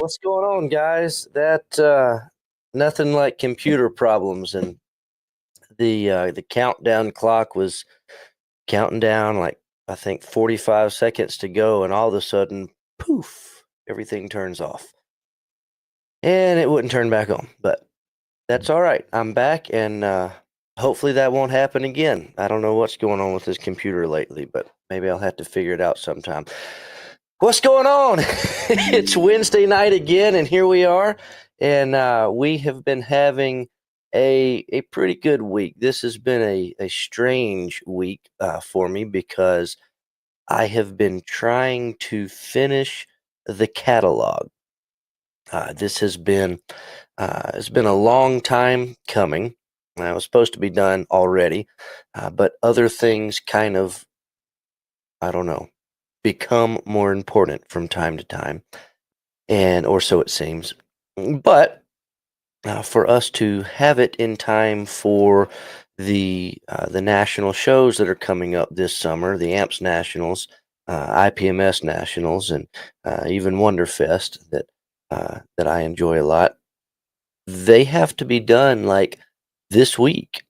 What's going on, guys? That nothing like computer problems, and the countdown clock was counting down like I think 45 seconds to go, and all of a sudden, poof, everything turns off, and it wouldn't turn back on. But that's all right. I'm back, and hopefully that won't happen again. I don't know what's going on with this computer lately, but maybe I'll have to figure it out sometime. What's going on? It's Wednesday night again, and here we are. And we have been having a pretty good week. This has been a strange week for me because I have been trying to finish the catalog. This has been it's been a long time coming. It was supposed to be done already, but other things kind of, I don't know, become more important from time to time, and or so it seems. But for us to have it in time for the national shows that are coming up this summer, the AMPS Nationals, IPMS Nationals, and even Wonderfest that I enjoy a lot, they have to be done like this week.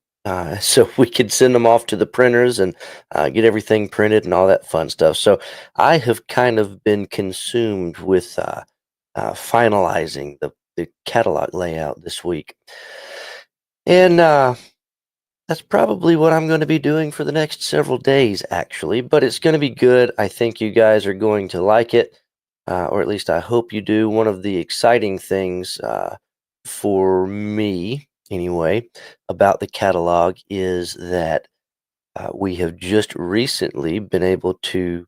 So we could send them off to the printers and get everything printed and all that fun stuff. So I have kind of been consumed with finalizing the catalog layout this week. And that's probably what I'm going to be doing for the next several days, actually. But it's going to be good. I think you guys are going to like it, or at least I hope you do. One of the exciting things for me, anyway, about the catalog is that we have just recently been able to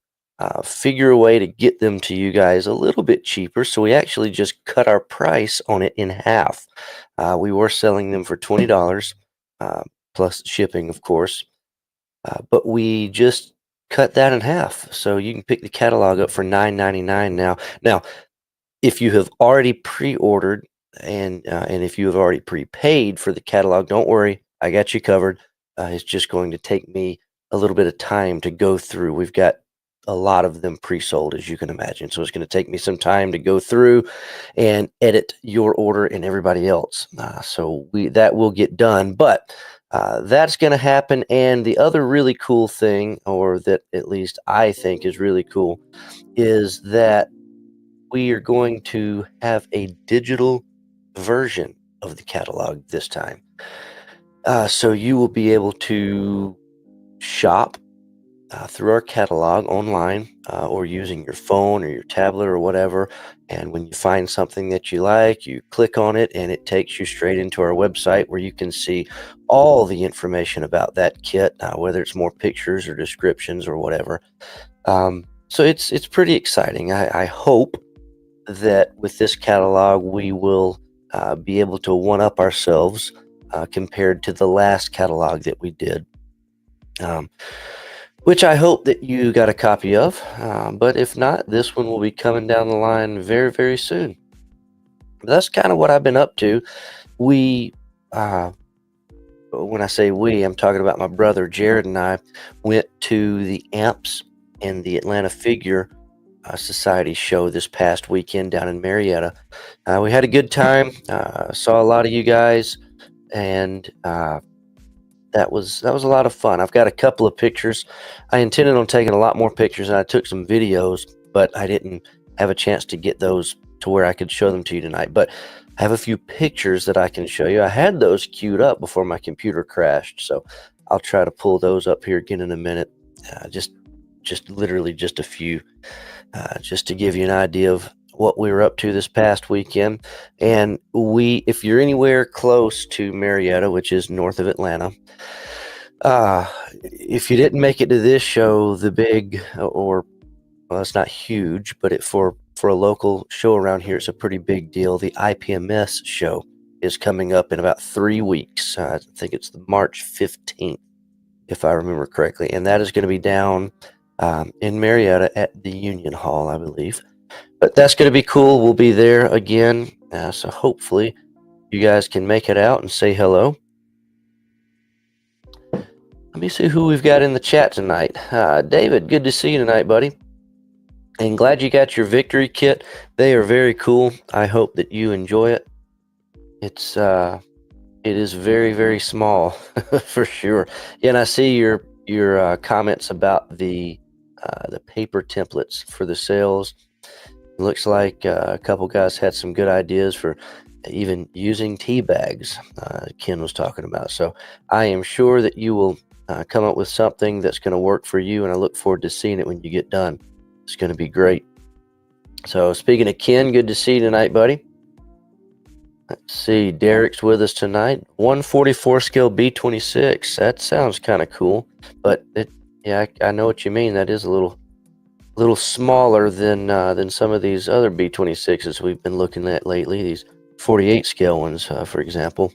figure a way to get them to you guys a little bit cheaper. So we actually just cut our price on it in half. We were selling them for $20 plus shipping, of course, but we just cut that in half. So you can pick the catalog up for $9.99 now. Now, if you have already pre-ordered and if you have already prepaid for the catalog, don't worry, I got you covered. It's just going to take me a little bit of time to go through. We've got a lot of them pre-sold, as you can imagine. So it's going to take me some time to go through and edit your order and everybody else. So that will get done, but that's going to happen. And the other really cool thing, or that at least I think is really cool, is that we are going to have a digital version of the catalog this time. So you will be able to shop through our catalog online or using your phone or your tablet or whatever. And when you find something that you like, you click on it and it takes you straight into our website where you can see all the information about that kit, whether it's more pictures or descriptions or whatever. So it's pretty exciting. I hope that with this catalog we will be able to one-up ourselves compared to the last catalog that we did. Which I hope that you got a copy of, but if not, this one will be coming down the line very, very soon. That's kind of what I've been up to. We, when I say we, I'm talking about my brother Jared and I went to the AMPS and the Atlanta Figure Society show this past weekend down in Marietta. We had a good time, saw a lot of you guys, and that was a lot of fun. I've got a couple of pictures. I intended on taking a lot more pictures, and I took some videos, but I didn't have a chance to get those to where I could show them to you tonight. But I have a few pictures that I can show you. I had those queued up before my computer crashed, so I'll try to pull those up here again in a minute. Just literally just a few, just to give you an idea of what we were up to this past weekend. And if you're anywhere close to Marietta, which is north of Atlanta, if you didn't make it to this show, the big, or well, it's not huge, but for a local show around here, it's a pretty big deal. The IPMS show is coming up in about 3 weeks. I think it's the March 15th, if I remember correctly, and that is going to be down in Marietta at the Union Hall, I believe. But that's going to be cool. We'll be there again. So hopefully you guys can make it out and say hello. Let me see who we've got in the chat tonight. David, good to see you tonight, buddy. And glad you got your victory kit. They are very cool. I hope that you enjoy it. It is very, very small for sure. Yeah, and I see your comments about the paper templates for the sales. It looks like a couple guys had some good ideas for even using tea bags. Ken was talking about. So I am sure that you will come up with something that's going to work for you, and I look forward to seeing it when you get done. It's going to be great. So speaking of Ken, good to see you tonight, buddy. Let's see, Derek's with us tonight. 144 scale B26. That sounds kind of cool, but yeah, I know what you mean. That is a little smaller than some of these other B26s we've been looking at lately. These 48 scale ones, for example.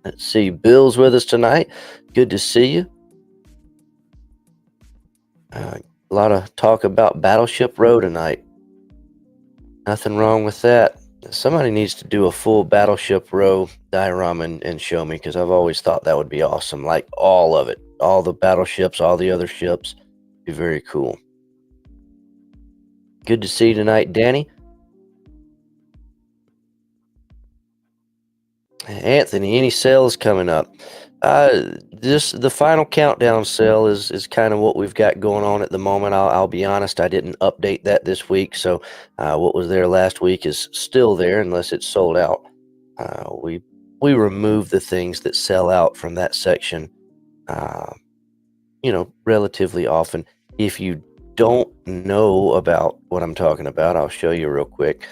Let's see, Bill's with us tonight. Good to see you. A lot of talk about Battleship Row tonight. Nothing wrong with that. Somebody needs to do a full Battleship Row diorama and show me, because I've always thought that would be awesome. Like all of it, all the battleships, all the other ships. Be very cool. Good to see you tonight, Danny. Anthony, any sales coming up? The final countdown sale is kind of what we've got going on at the moment. I'll be honest, I didn't update that this week, so what was there last week is still there unless it's sold out. We remove the things that sell out from that section, relatively often. If you don't know about what I'm talking about, I'll show you real quick.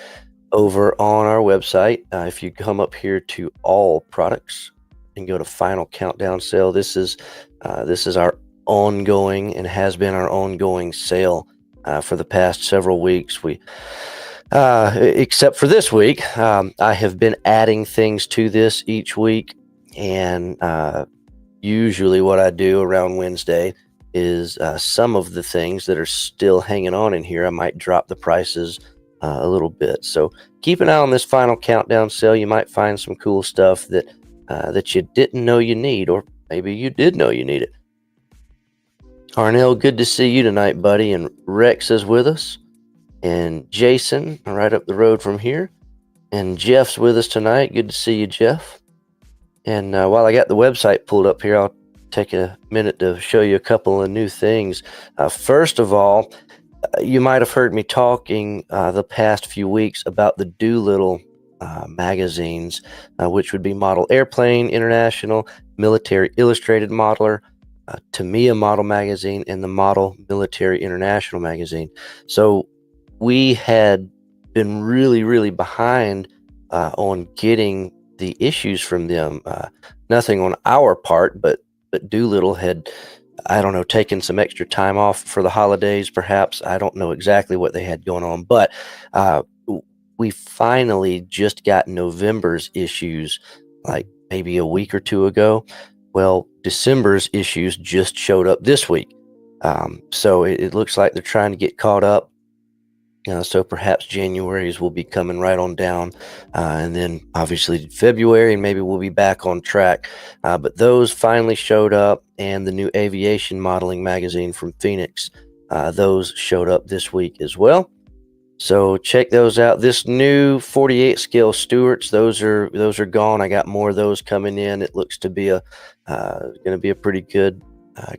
Over on our website, if you come up here to all products and go to final countdown sale, this is our ongoing and has been our ongoing sale for the past several weeks. We except for this week, I have been adding things to this each week, and usually what I do around Wednesday is some of the things that are still hanging on in here, I might drop the prices a little bit. So keep an eye on this final countdown sale. You might find some cool stuff that you didn't know you need, or maybe you did know you need it. Arnell, good to see you tonight, buddy. And Rex is with us, and Jason right up the road from here, and Jeff's with us tonight. Good to see you, Jeff. And while I got the website pulled up here, I'll take a minute to show you a couple of new things. First of all, you might have heard me talking the past few weeks about the Doolittle magazines, which would be Model Airplane International, Military Illustrated Modeler, Tamiya Model Magazine, and the Model Military International Magazine. So we had been really, really behind on getting the issues from them. Nothing on our part, but Doolittle had, I don't know, taken some extra time off for the holidays, perhaps. I don't know exactly what they had going on, but we finally just got November's issues, like maybe a week or two ago. Well, December's issues just showed up this week. So it looks like they're trying to get caught up. So perhaps January's will be coming right on down, and then obviously February, and maybe we'll be back on track. But those finally showed up, and the new aviation modeling magazine from Phoenix, those showed up this week as well. So check those out. This new 48 scale Stewarts, those are gone. I got more of those coming in. It looks to be going to be a pretty good,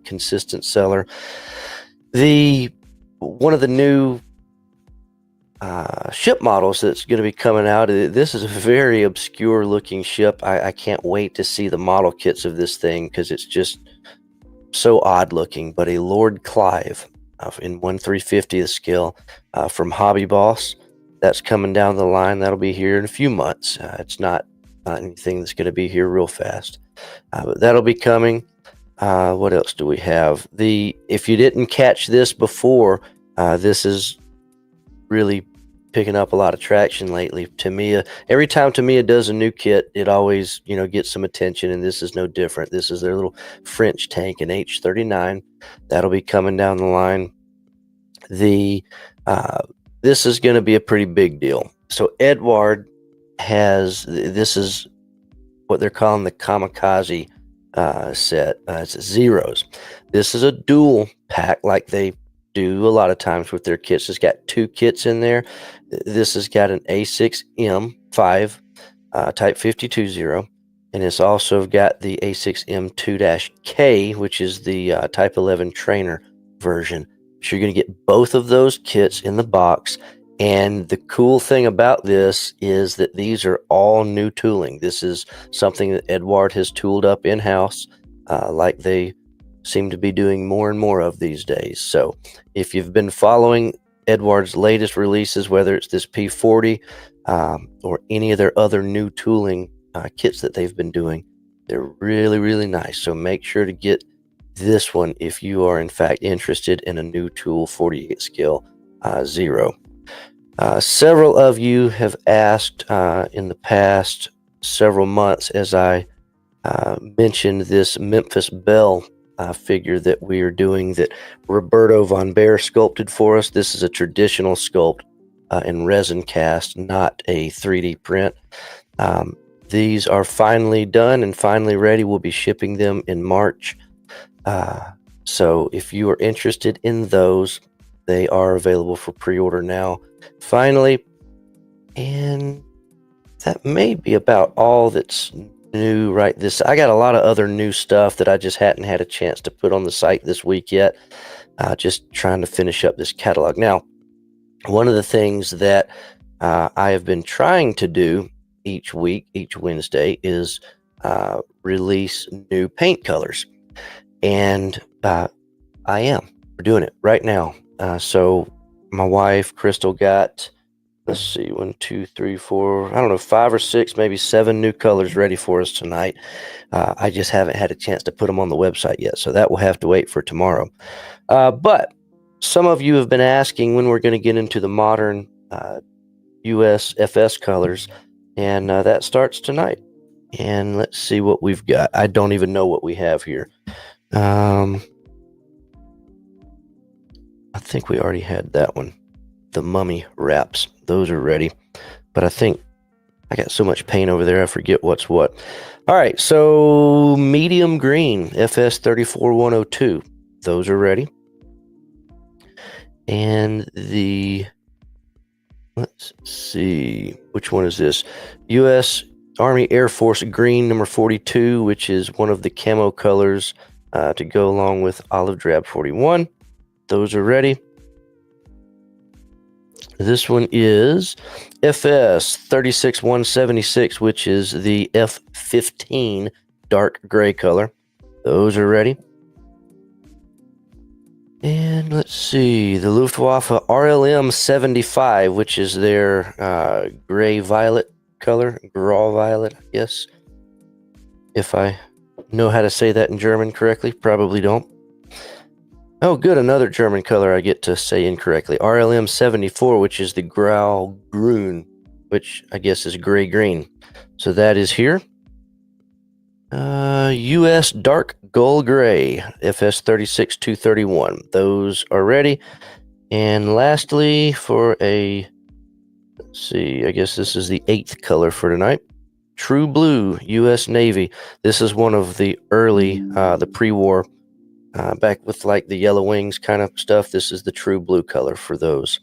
consistent seller. One of the new ship models that's going to be coming out. This is a very obscure looking ship. I can't wait to see the model kits of this thing, because it's just so odd looking. But a Lord Clive in 1/350th scale from Hobby Boss, that's coming down the line. That'll be here in a few months. It's not anything that's going to be here real fast, but that'll be coming. What else do we have? If you didn't catch this before, this is really picking up a lot of traction lately. Tamiya, every time Tamiya does a new kit, it always gets some attention, and this is no different. This is their little French tank, an H-39. That'll be coming down the line. This is going to be a pretty big deal. So Edward this is what they're calling the Kamikaze set. It's zeros. This is a dual pack, like they do a lot of times with their kits. It's got 2 kits in there. This has got an A6M5 Type 520, and it's also got the A6M2-K, which is the Type 11 trainer version. So you're going to get both of those kits in the box. And the cool thing about this is that these are all new tooling. This is something that Eduard has tooled up in-house, like they seem to be doing more and more of these days. So if you've been following Eduard's latest releases, whether it's this P40 or any of their other new tooling kits that they've been doing, they're really, really nice. So make sure to get this one if you are in fact interested in a new tool 48 scale 0. Several of you have asked in the past several months, as I mentioned this Memphis Belle figure that we are doing that Roberto Von Bear sculpted for us. This is a traditional sculpt in resin cast, not a 3D print. These are finally done and finally ready. We'll be shipping them in March. So if you are interested in those, they are available for pre-order now. Finally, and that may be about all that's new right this. I got a lot of other new stuff that I just hadn't had a chance to put on the site this week yet. Just trying to finish up this catalog. Now, one of the things that I have been trying to do each week, each Wednesday, is release new paint colors. And I am. We're doing it right now. So my wife, Crystal, got, let's see, 1, 2, 3, 4, I don't know, 5 or 6, maybe 7 new colors ready for us tonight. I just haven't had a chance to put them on the website yet, so that will have to wait for tomorrow. But some of you have been asking when we're going to get into the modern US FS colors, and that starts tonight. And let's see what we've got. I don't even know what we have here. I think we already had that one. The mummy wraps. Those are ready. But I think I got so much paint over there, I forget what's what. All right, so medium green, FS 34102. Those are ready. And the, let's see, which one is this? U.S. Army Air Force green, number 42, which is one of the camo colors to go along with olive drab 41. Those are ready. This one is FS 36176, which is the F-15 dark gray color. Those are ready. And let's see, the Luftwaffe RLM 75, which is their gray violet color, Grau violet, I guess. If I know how to say that in German correctly, probably don't. Oh, good, another German color I get to say incorrectly. RLM 74, which is the Grau Grün, which I guess is gray-green. So that is here. U.S. Dark Gull Gray, FS 36231. Those are ready. And lastly, for a, let's see, I guess this is the 8th color for tonight. True Blue, U.S. Navy. This is one of the early, the pre-war, back with like the yellow wings kind of stuff. This is the true blue color for those.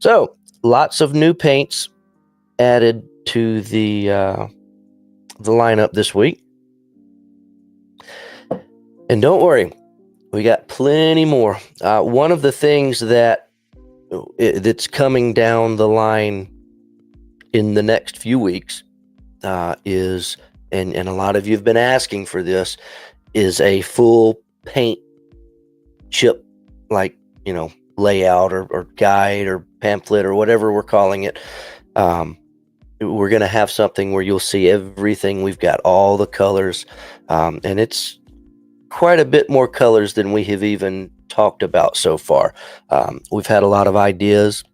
So lots of new paints added to the lineup this week. And don't worry, we got plenty more. One of the things that's coming down the line in the next few weeks is, and a lot of you have been asking for this, is a full paint chip, like, you know, layout or guide or pamphlet or whatever we're calling it. We're going to have something where you'll see everything. We've got all the colors, and it's quite a bit more colors than we have even talked about so far. We've had a lot of ideas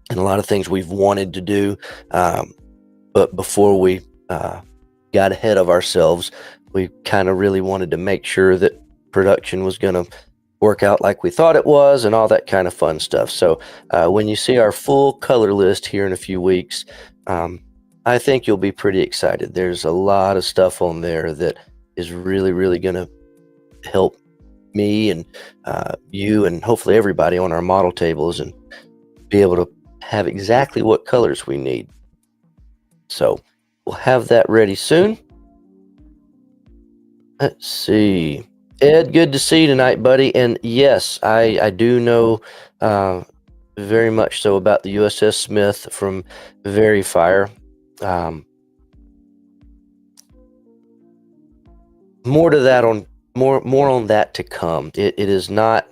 and a lot of things we've wanted to do, but before we got ahead of ourselves, we kind of really wanted to make sure that production was going to work out like we thought it was and all that kind of fun stuff. So when you see our full color list here in a few weeks, I think you'll be pretty excited. There's a lot of stuff on there that is really, really going to help me and you and hopefully everybody on our model tables and be able to have exactly what colors we need. So we'll have that ready soon. Let's see. Ed, good to see you tonight, buddy. And yes, I do know very much so about the USS Smith from Verifier. More to that on more on that to come. It is not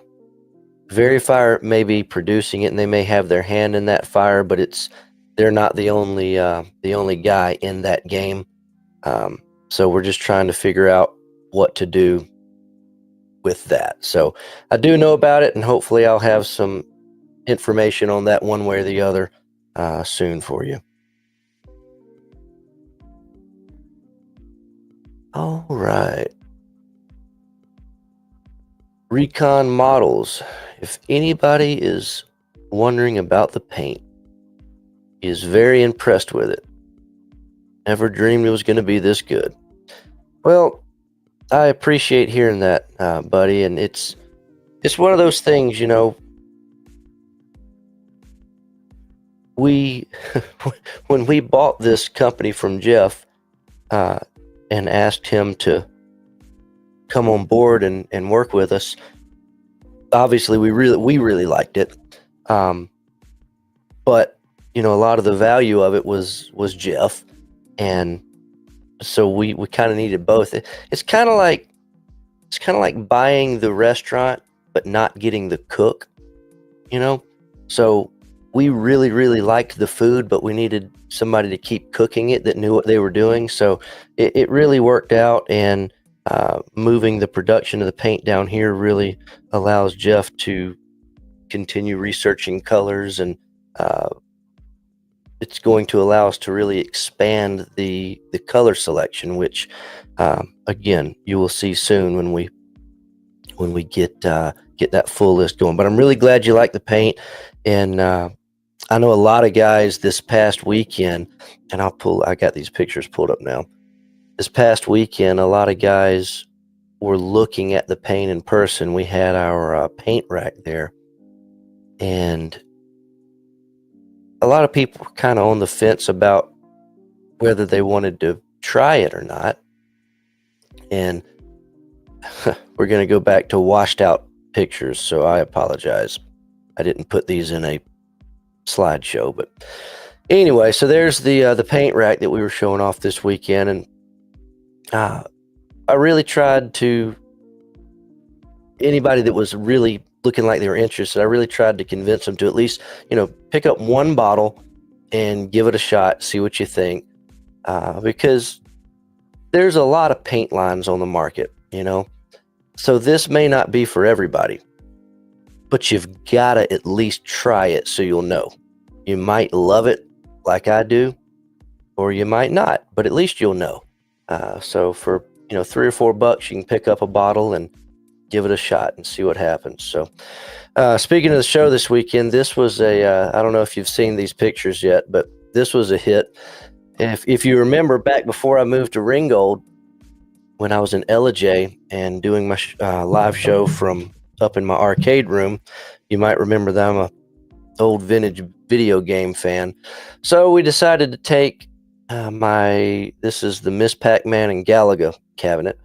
Verifier may be producing it and they may have their hand in that fire, but they're not the only guy in that game. So we're just trying to figure out what to do with that. So I do know about it, and hopefully I'll have some information on that one way or the other soon for you. All right. Recon Models. If anybody is wondering about the paint, he is very impressed with it. Never dreamed it was going to be this good. Well, I appreciate hearing that, buddy, and it's one of those things, you know. We when we bought this company from Jeff and asked him to come on board and work with us, obviously we really liked it, but you know, a lot of the value of it was Jeff, and so we kind of needed both. It's kind of like buying the restaurant but not getting the cook, you know. So we really liked the food, but we needed somebody to keep cooking it that knew what they were doing. So it really worked out, and moving the production of the paint down here really allows Jeff to continue researching colors, and it's going to allow us to really expand the color selection, which again, you will see soon when we get that full list going. But I'm really glad you like the paint, and I know a lot of guys this past weekend, and I got these pictures pulled up now. This past weekend, a lot of guys were looking at the paint in person. We had our paint rack there, and a lot of people were kind of on the fence about whether they wanted to try it or not. And we're going to go back to washed out pictures, so I apologize. I didn't put these in a slideshow, but anyway, so there's the paint rack that we were showing off this weekend, and I really tried to, anybody that was really looking like they were interested, I really tried to convince them to at least, you know, pick up one bottle and give it a shot, see what you think, because there's a lot of paint lines on the market, you know, so this may not be for everybody, but you've got to at least try it so you'll know. You might love it like I do, or you might not, but at least you'll know. So for, you know, $3 or $4, you can pick up a bottle and give it a shot and see what happens. So speaking of the show this weekend, this was I don't know if you've seen these pictures yet, but this was a hit. If you remember back before I moved to Ringgold, when I was in Ellijay and doing my live show from up in my arcade room, you might remember that I'm a old vintage video game fan. So we decided to take this is the Miss Pac-Man and Galaga cabinet.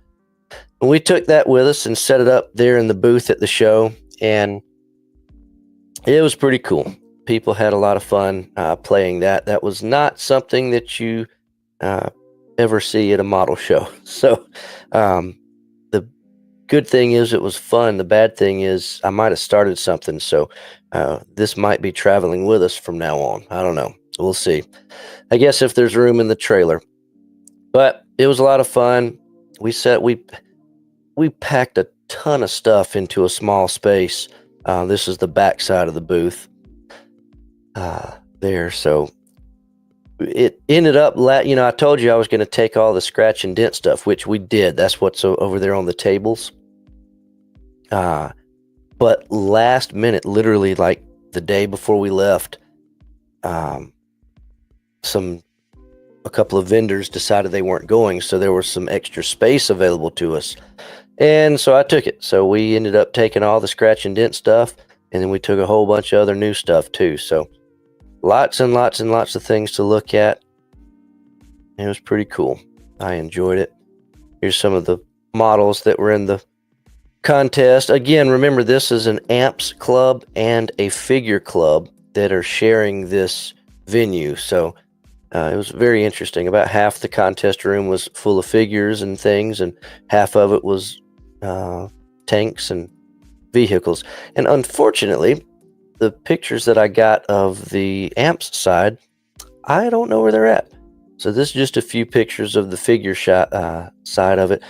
And we took that with us and set it up there in the booth at the show, and it was pretty cool. People had a lot of fun playing that. That was not something that you ever see at a model show. So the good thing is it was fun. The bad thing is I might have started something, so this might be traveling with us from now on. I don't know. We'll see. I guess if there's room in the trailer. But it was a lot of fun. We packed a ton of stuff into a small space. This is the back side of the booth there. So it ended up, you know, I told you I was going to take all the scratch and dent stuff, which we did. That's what's over there on the tables. But last minute, literally like the day before we left, a couple of vendors decided they weren't going, so there was some extra space available to us. And so I took it. So we ended up taking all the scratch and dent stuff, and then we took a whole bunch of other new stuff too. So lots and lots and lots of things to look at. It was pretty cool. I enjoyed it. Here's some of the models that were in the contest. Again, remember, this is an amps club and a figure club that are sharing this venue. So it was very interesting. About half the contest room was full of figures and things, and half of it was tanks and vehicles. And unfortunately, the pictures that I got of the amps side, I don't know where they're at. So this is just a few pictures of the figure shot side of it.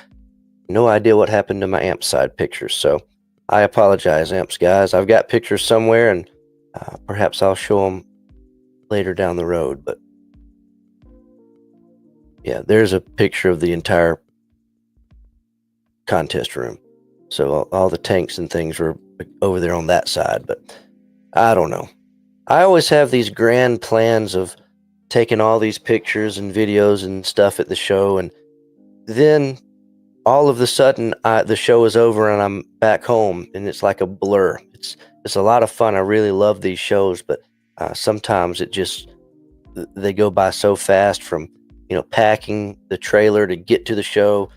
No idea what happened to my amp side pictures. So I apologize, amps guys. I've got pictures somewhere, and perhaps I'll show them later down the road. But yeah, there's a picture of the entire contest room. So all the tanks and things were over there on that side. But I don't know. I always have these grand plans of taking all these pictures and videos and stuff at the show, and then all of a sudden the show is over and I'm back home, and it's like a blur. It's a lot of fun. I really love these shows, but sometimes they go by so fast, from packing the trailer to get to the show,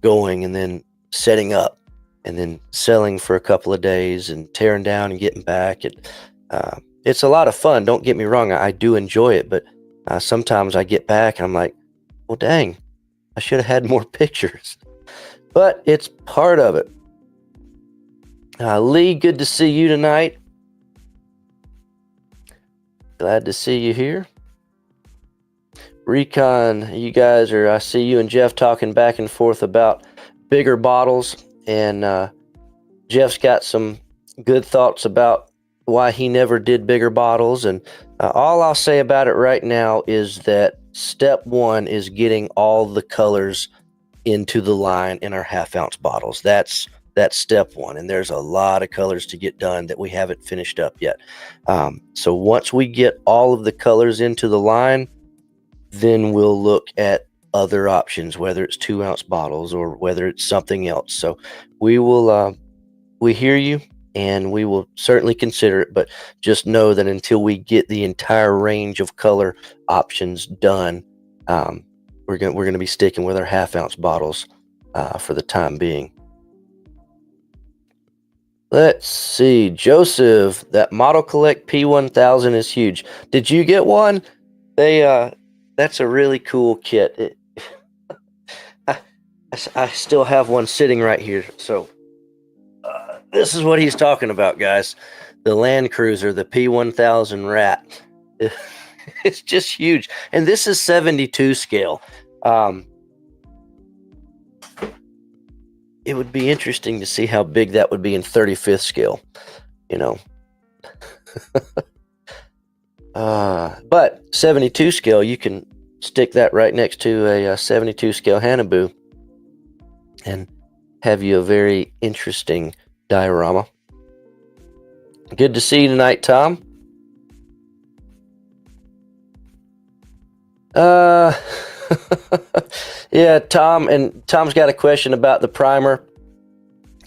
going, and then setting up, and then selling for a couple of days, and tearing down and getting back. It's a lot of fun. Don't get me wrong. I do enjoy it, but sometimes I get back and I'm like, well, dang, I should have had more pictures. But it's part of it. Lee, good to see you tonight. Glad to see you here. Recon, you guys I see you and Jeff talking back and forth about bigger bottles, and Jeff's got some good thoughts about why he never did bigger bottles. And all I'll say about it right now is that step one is getting all the colors into the line in our half-ounce bottles. That's step one, and there's a lot of colors to get done that we haven't finished up yet. So once we get all of the colors into the line, then we'll look at other options, whether it's 2-ounce bottles or whether it's something else. So we hear you, and we will certainly consider it, but just know that until we get the entire range of color options done, we're going to be sticking with our half-ounce bottles for the time being. Let's see, Joseph, that Model Collect P1000 is huge. Did you get one? That's a really cool kit. I still have one sitting right here. So this is what he's talking about, guys. The Land Cruiser, the P1000 Rat. It's just huge. And this is 72 scale. It would be interesting to see how big that would be in 35th scale, but 72 scale, you can stick that right next to a 72 scale Hanabu and have you a very interesting diorama. Good to see you tonight, Tom. Yeah, Tom's got a question about the primer.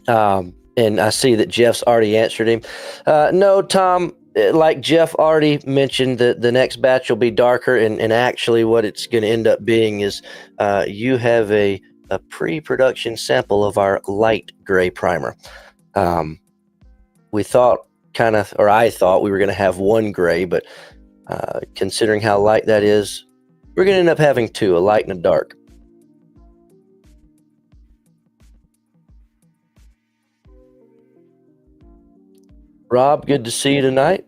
And I see that Jeff's already answered him. No, Tom, like Jeff already mentioned, the next batch will be darker, and actually what it's going to end up being is you have a pre-production sample of our light gray primer. I thought we were going to have one gray, but considering how light that is, we're going to end up having two, a light and a dark. Rob, good to see you tonight.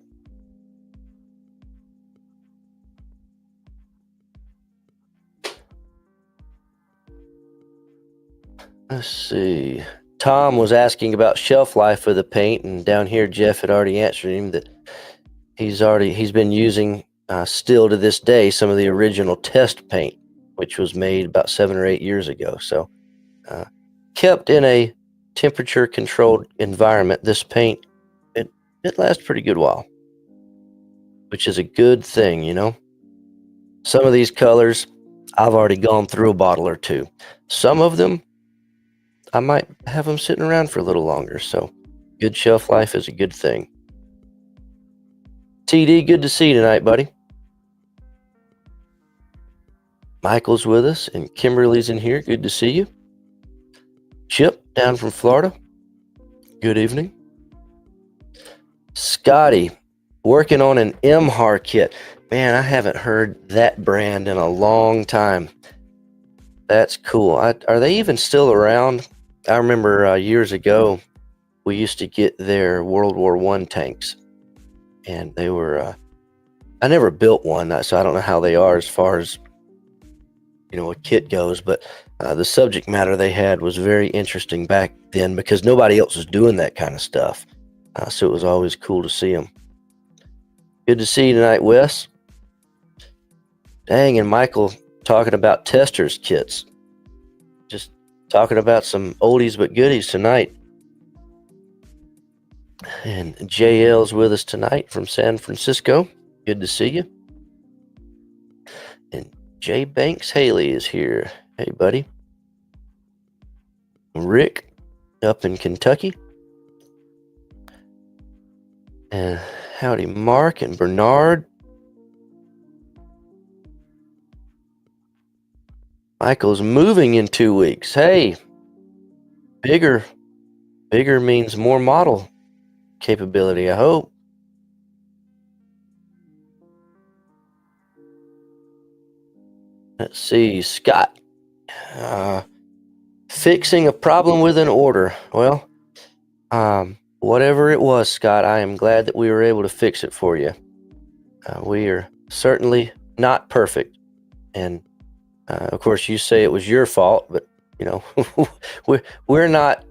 Let's see. Tom was asking about shelf life of the paint, and down here Jeff had already answered him that he's been using still to this day some of the original test paint, which was made about 7 or 8 years ago. So kept in a temperature controlled environment, this paint it lasts pretty good while, which is a good thing. Some of these colors I've already gone through a bottle or two. Some of them I might have them sitting around for a little longer. So good shelf life is a good thing. TD, good to see you tonight, buddy. Michael's with us, and Kimberly's in here. Good to see you. Chip, down from Florida. Good evening. Scotty, working on an MHAR kit. Man, I haven't heard that brand in a long time. That's cool. Are they even still around? I remember years ago, we used to get their World War I tanks, and they were, I never built one, so I don't know how they are as far as, a kit goes, but the subject matter they had was very interesting back then because nobody else was doing that kind of stuff. So it was always cool to see them. Good to see you tonight, Wes. Dang, and Michael talking about testers kits. Just talking about some oldies but goodies tonight. And JL's with us tonight from San Francisco. Good to see you. And Jay Banks Haley is here. Hey, buddy. Rick up in Kentucky. And howdy, Mark and Bernard. Michael's moving in 2 weeks. Hey, bigger means more model capability, I hope. Let's see, Scott. Fixing a problem with an order. Well, whatever it was, Scott, I am glad that we were able to fix it for you. We are certainly not perfect. And, of course, you say it was your fault, but, we're not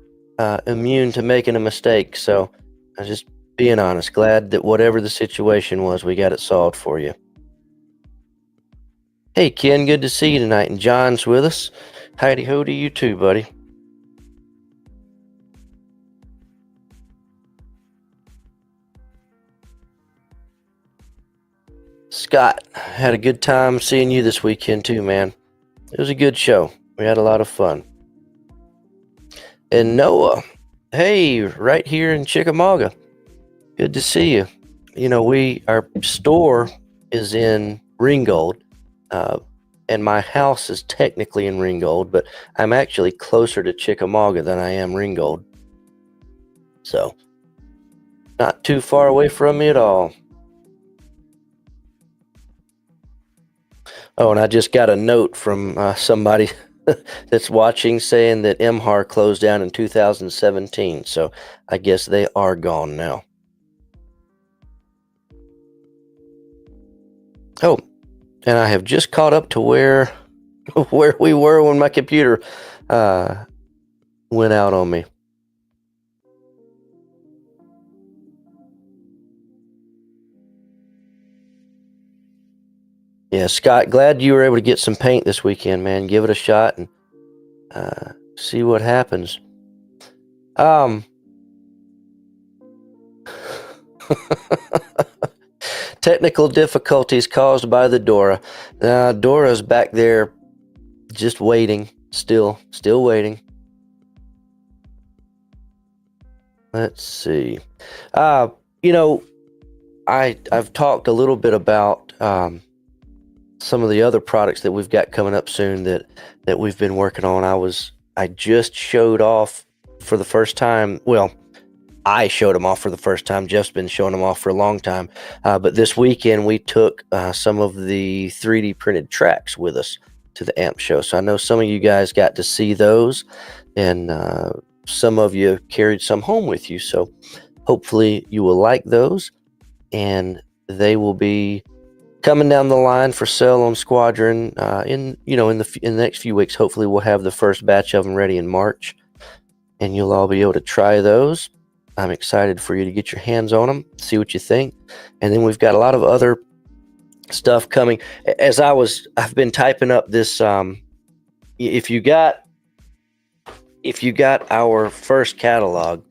immune to making a mistake. So I'm just being honest, glad that whatever the situation was, we got it solved for you. Hey, Ken, good to see you tonight. And John's with us. Howdy ho to you too, buddy. Scott, had a good time seeing you this weekend too, man. It was a good show. We had a lot of fun. And Noah, hey, right here in Chickamauga. Good to see you. Our store is in Ringgold, and my house is technically in Ringgold, but I'm actually closer to Chickamauga than I am Ringgold. So, not too far away from me at all. Oh, and I just got a note from somebody that's watching saying that MHAR closed down in 2017. So I guess they are gone now. Oh, and I have just caught up to where we were when my computer went out on me. Yeah, Scott, glad you were able to get some paint this weekend, man. Give it a shot and see what happens. Technical difficulties caused by the Dora. Dora's back there just waiting, still waiting. Let's see. I've talked a little bit about some of the other products that we've got coming up soon that we've been working on. I just showed off for the first time. Well, I showed them off for the first time. Jeff's been showing them off for a long time. But this weekend we took some of the 3D printed tracks with us to the AMP show. So I know some of you guys got to see those, and some of you carried some home with you. So hopefully you will like those, and they will be coming down the line for sale on Squadron in the next few weeks. Hopefully we'll have the first batch of them ready in March, and you'll all be able to try those. I'm excited for you to get your hands on them, see what you think. And then we've got a lot of other stuff coming. As I've been typing up this, if you got our first catalog,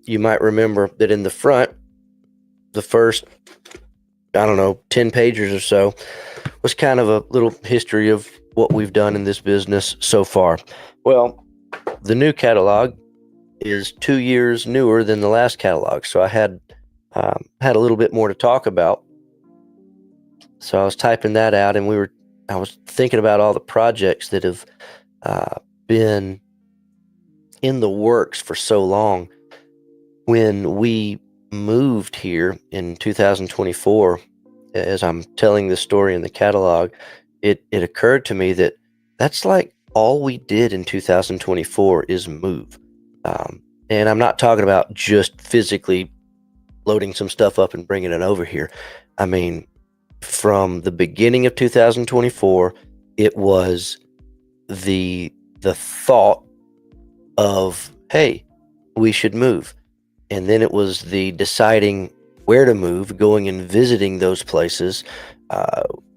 you might remember that in the front, the first, 10 pages or so was kind of a little history of what we've done in this business so far. Well, the new catalog is 2 years newer than the last catalog, so I had a little bit more to talk about. So I was typing that out, and I was thinking about all the projects that have been in the works for so long. When we moved here in 2024, as I'm telling this story in the catalog, it occurred to me that that's like all we did in 2024 is move. And I'm not talking about just physically loading some stuff up and bringing it over here. I mean, from the beginning of 2024, it was the thought of, hey, we should move. And then it was the deciding where to move, going and visiting those places.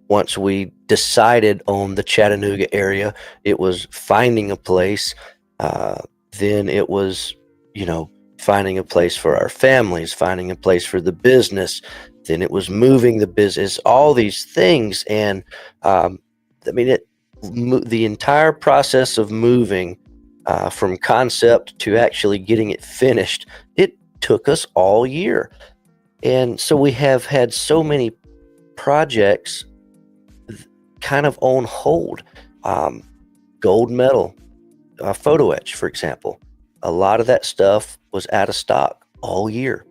Once we decided on the Chattanooga area, it was finding a place. Then it was, finding a place for our families, finding a place for the business. Then it was moving the business, all these things. And the entire process of moving from concept to actually getting it finished, it took us all year. And so we have had so many projects kind of on hold. Gold medal, photo etch, for example. A lot of that stuff was out of stock all year.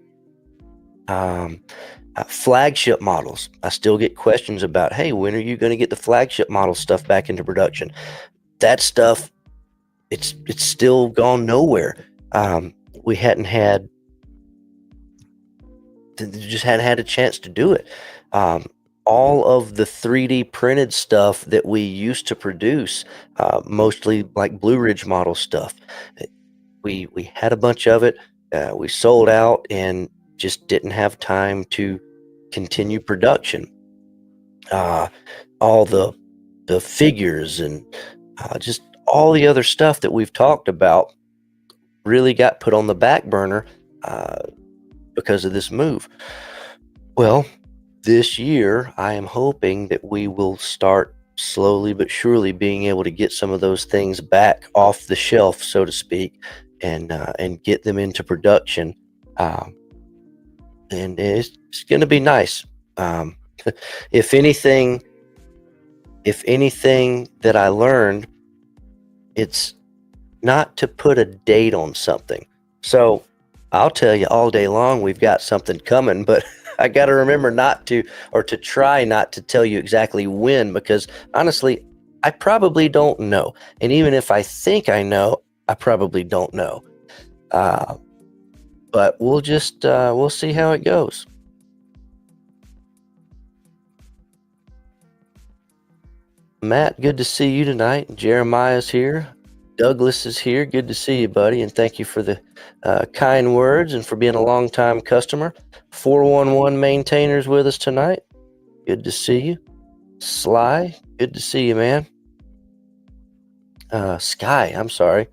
Flagship models. I still get questions about, hey, when are you going to get the flagship model stuff back into production? That stuff, it's still gone nowhere. We hadn't had a chance to do it. All of the 3D printed stuff that we used to produce, mostly like Blue Ridge model stuff, we had a bunch of it. We sold out and just didn't have time to continue production. All the figures and just all the other stuff that we've talked about really got put on the back burner because of this move. Well, this year, I am hoping that we will start slowly but surely being able to get some of those things back off the shelf, so to speak, and get them into production. And it's going to be nice. If anything that I learned, it's not to put a date on something. So I'll tell you all day long we've got something coming, but I got to remember to try not to tell you exactly when, because honestly, I probably don't know. And even if I think I know, I probably don't know. But we'll see how it goes. Matt, good to see you tonight. Jeremiah's here. Douglas is here. Good to see you, buddy. And thank you for the kind words and for being a long-time customer. 411 maintainers with us tonight. Good to see you. Sly, good to see you, man. Sky, I'm sorry.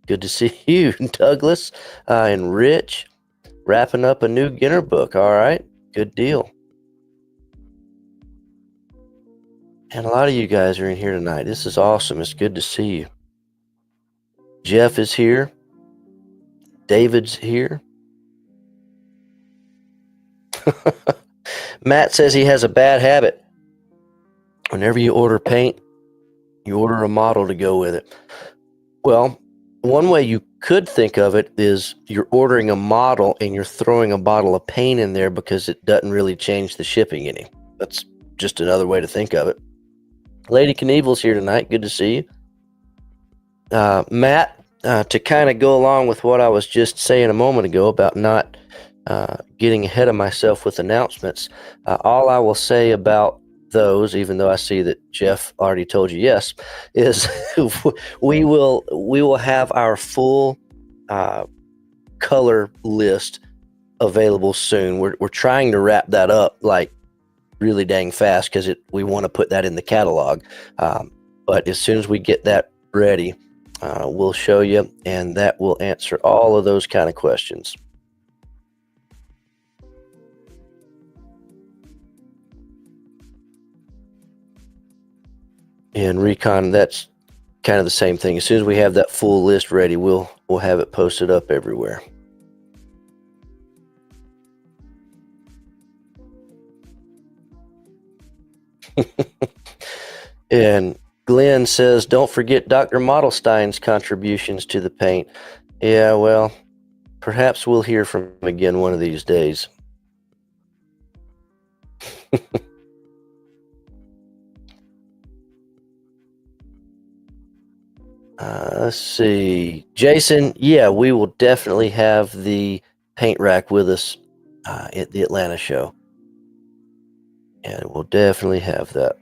Good to see you. Douglas and Rich, wrapping up a new Ginner book. All right, good deal. And a lot of you guys are in here tonight. This is awesome. It's good to see you. Jeff is here. David's here. Matt says he has a bad habit. Whenever you order paint, you order a model to go with it. Well, one way you could think of it is you're ordering a model and you're throwing a bottle of paint in there because it doesn't really change the shipping any. That's just another way to think of it. Lady Knievel's here tonight. Good to see you. Matt, to kind of go along with what I was just saying a moment ago about not getting ahead of myself with announcements, all I will say about those, even though I see that Jeff already told you yes, is we will have our full color list available soon. We're trying to wrap that up like really dang fast because we want to put that in the catalog. But as soon as we get that ready, we'll show you, and that will answer all of those kind of questions. And Recon, that's kind of the same thing. As soon as we have that full list ready, we'll have it posted up everywhere. And Glenn says, don't forget Dr. Modelstein's contributions to the paint. Yeah, well, perhaps we'll hear from him again one of these days. Let's see. Jason, yeah, we will definitely have the paint rack with us at the Atlanta show. And we'll definitely have that.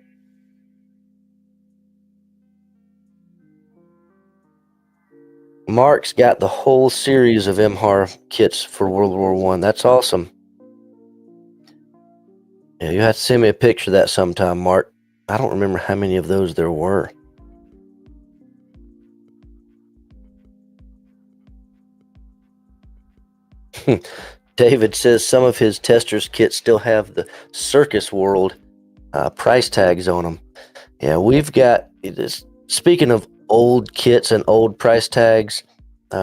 Mark's got the whole series of MHAR kits for World War I. That's awesome. Yeah, you have to send me a picture of that sometime, Mark. I don't remember how many of those there were. David says some of his testers kits still have the Circus World price tags on them. Yeah, we've got this. Speaking of old kits and old price tags,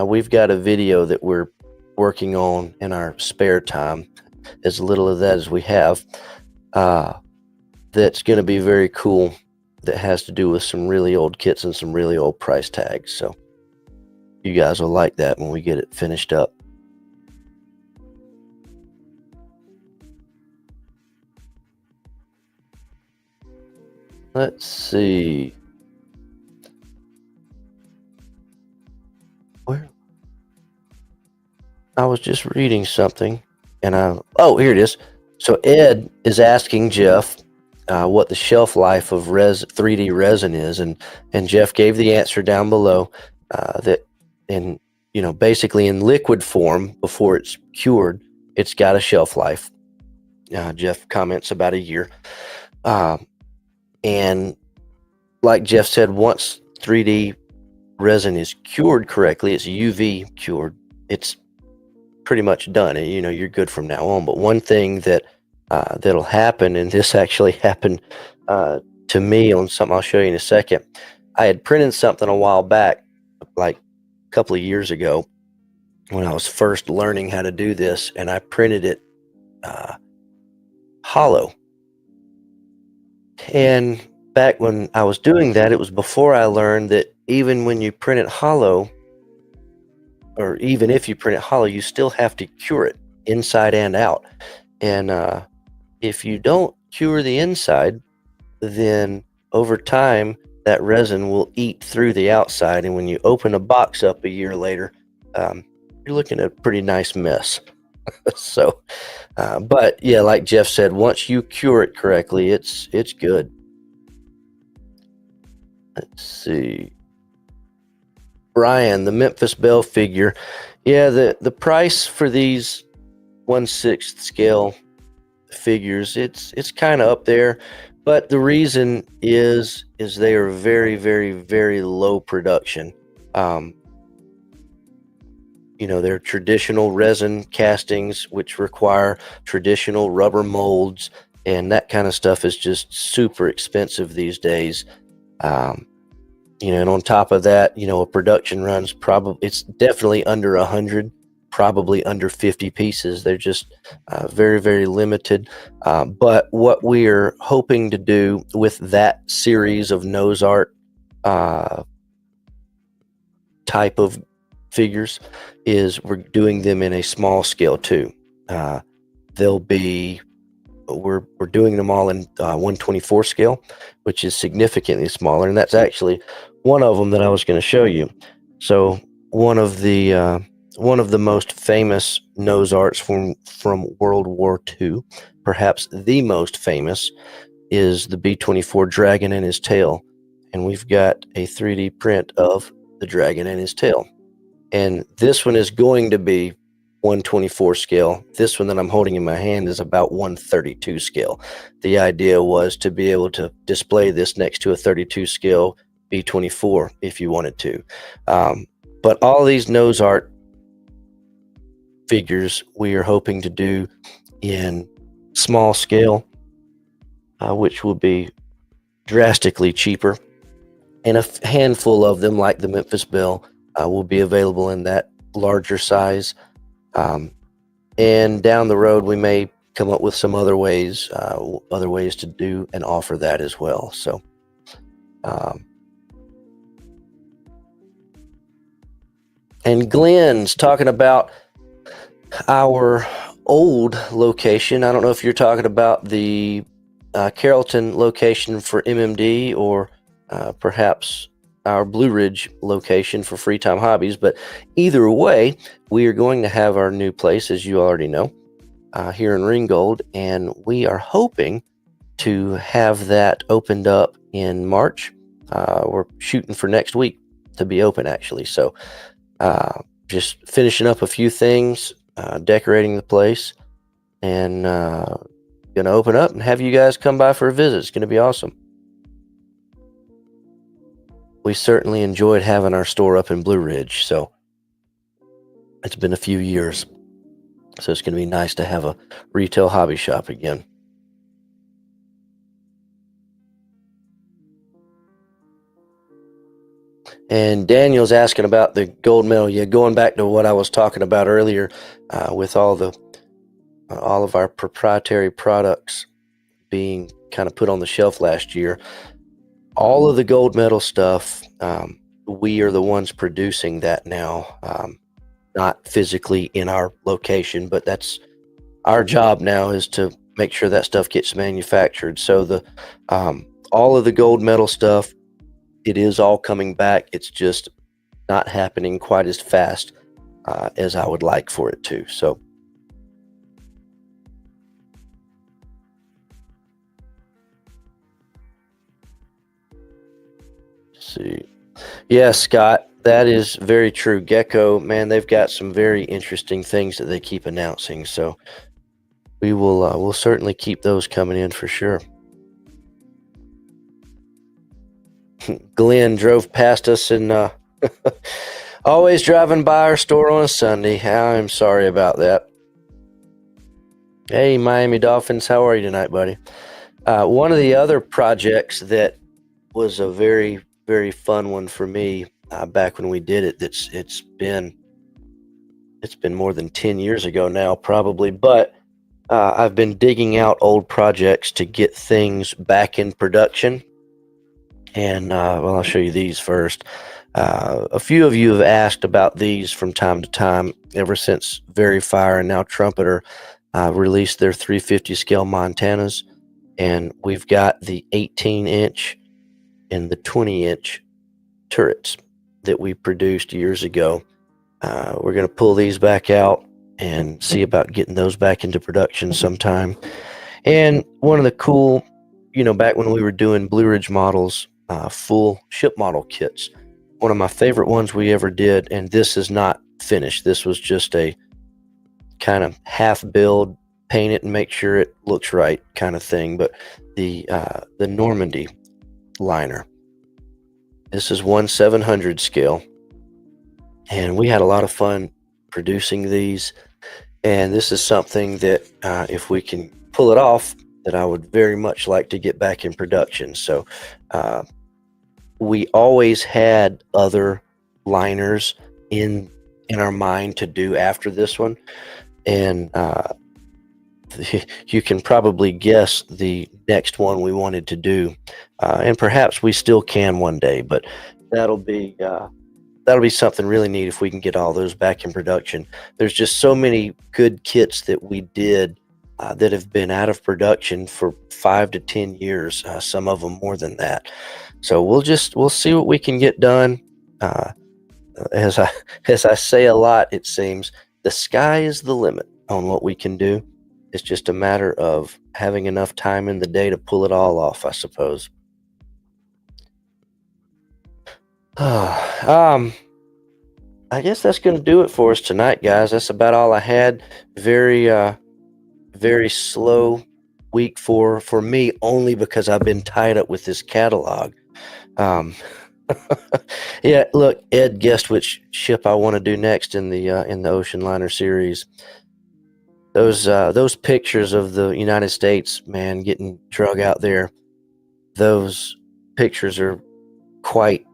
we've got a video that we're working on in our spare time, as little of that as we have, that's going to be very cool, that has to do with some really old kits and some really old price tags. So you guys will like that when we get it finished up. Let's see. Where? I was just reading something, and oh, here it is. So Ed is asking Jeff what the shelf life of 3D resin is, and Jeff gave the answer down below, that in basically in liquid form before it's cured, it's got a shelf life. Jeff comments about a year. And like Jeff said, once 3D resin is cured correctly, it's UV cured, it's pretty much done. You're good from now on. But one thing that'll happen, and this actually happened to me on something I'll show you in a second. I had printed something a while back, like a couple of years ago, when I was first learning how to do this, and I printed it hollow. And back when I was doing that, it was before I learned that even when you print it hollow, or even if you print it hollow, you still have to cure it inside and out. And if you don't cure the inside, then over time that resin will eat through the outside, and when you open a box up a year later, you're looking at a pretty nice mess. So but yeah, like Jeff said, once you cure it correctly, it's good. Let's see. Brian, the Memphis Belle figure. Yeah, the price for these 1/6 scale figures, it's kind of up there, but the reason is they are very, very, very low production. They're traditional resin castings, which require traditional rubber molds, and that kind of stuff is just super expensive these days. And on top of that, a production run's it's definitely under 100, probably under 50 pieces. They're just very, very limited. But what we're hoping to do with that series of nose art type of figures is we're doing them in a small scale too. We're doing them all in 1/24 scale, which is significantly smaller, and that's actually one of them that I was going to show you. So one of the most famous nose arts from World War II, perhaps the most famous, is the B-24 dragon and his tail, and we've got a 3D print of the dragon and his tail. And this one is going to be 1/24 scale. This one that I'm holding in my hand is about 1/32 scale. The idea was to be able to display this next to a 32 scale B-24 if you wanted to. But all these nose art figures we are hoping to do in small scale, which will be drastically cheaper. and a handful of them, like the Memphis Belle, will be available in that larger size. And down the road, we may come up with some other ways to do and offer that as well. So, and Glenn's talking about our old location. I don't know if you're talking about the Carrollton location for MMD, or perhaps our Blue Ridge location for Free Time Hobbies, but either way, we are going to have our new place, as you already know, here in Ringgold, and we are hoping to have that opened up in March. We're shooting for next week to be open, actually. So just finishing up a few things, decorating the place, and going to open up and have you guys come by for a visit. It's going to be awesome. We certainly enjoyed having our store up in Blue Ridge, so it's been a few years. So it's going to be nice to have a retail hobby shop again. And Daniel's asking about the gold medal. Yeah, going back to what I was talking about earlier, with all of our proprietary products being kind of put on the shelf last year. All of the gold medal stuff, we are the ones producing that now, not physically in our location, but that's our job now, is to make sure that stuff gets manufactured. So all of the gold medal stuff, it is all coming back. It's just not happening quite as fast as I would like for it to. So see. Yeah, Scott, that is very true. Gecko, man, they've got some very interesting things that they keep announcing. So we'll certainly keep those coming in for sure. Glenn drove past us and always driving by our store on a Sunday. I'm sorry about that. Hey, Miami Dolphins, how are you tonight, buddy? One of the other projects that was a very, very fun one for me back when we did it. It's been more than 10 years ago now, probably, but I've been digging out old projects to get things back in production. And well, I'll show you these first. A few of you have asked about these from time to time ever since Verifier and now Trumpeter released their 350 scale Montanas, and we've got the 18-inch and the 20-inch turrets that we produced years ago. We're going to pull these back out and see about getting those back into production sometime. And one of the cool, back when we were doing Blue Ridge models, full ship model kits, one of my favorite ones we ever did, and this is not finished. This was just a kind of half build, paint it and make sure it looks right kind of thing. But the Normandy liner, this is 1/700 scale, and we had a lot of fun producing these. And this is something that if we can pull it off, that I would very much like to get back in production. So we always had other liners in our mind to do after this one, and you can probably guess the next one we wanted to do, and perhaps we still can one day, but that'll be something really neat if we can get all those back in production. There's just so many good kits that we did that have been out of production for 5 to 10 years, some of them more than that. So we'll see what we can get done. As I say a lot, it seems the sky is the limit on what we can do. It's just a matter of having enough time in the day to pull it all off, I suppose. I guess that's going to do it for us tonight, guys. That's about all I had. Very slow week for me, only because I've been tied up with this catalog. Yeah, look, Ed guessed which ship I want to do next in the Ocean Liner series. Those pictures of the United States, man, getting drug out there, those pictures are quite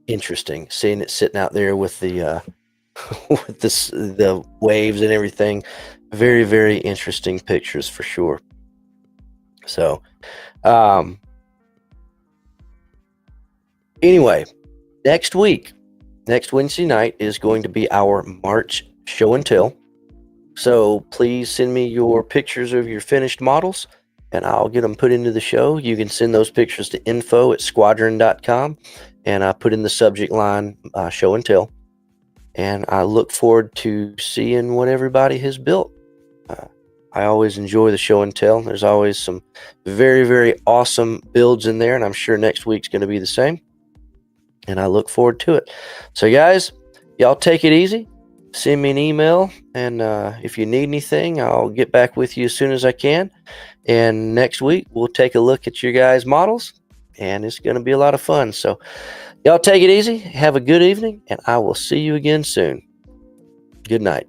interesting seeing it sitting out there with the with the waves and everything. Very, very interesting pictures for sure. So anyway, next Wednesday night is going to be our March show and tell. So please send me your pictures of your finished models and I'll get them put into the show. You can send those pictures to info@squadron.com and I put in the subject line show and tell. And I look forward to seeing what everybody has built. I always enjoy the show and tell. There's always some very, very awesome builds in there, and I'm sure next week's going to be the same. And I look forward to it. So, guys, y'all take it easy. Send me an email, and if you need anything, I'll get back with you as soon as I can. And next week, we'll take a look at your guys' models, and it's going to be a lot of fun. So, y'all take it easy. Have a good evening, and I will see you again soon. Good night.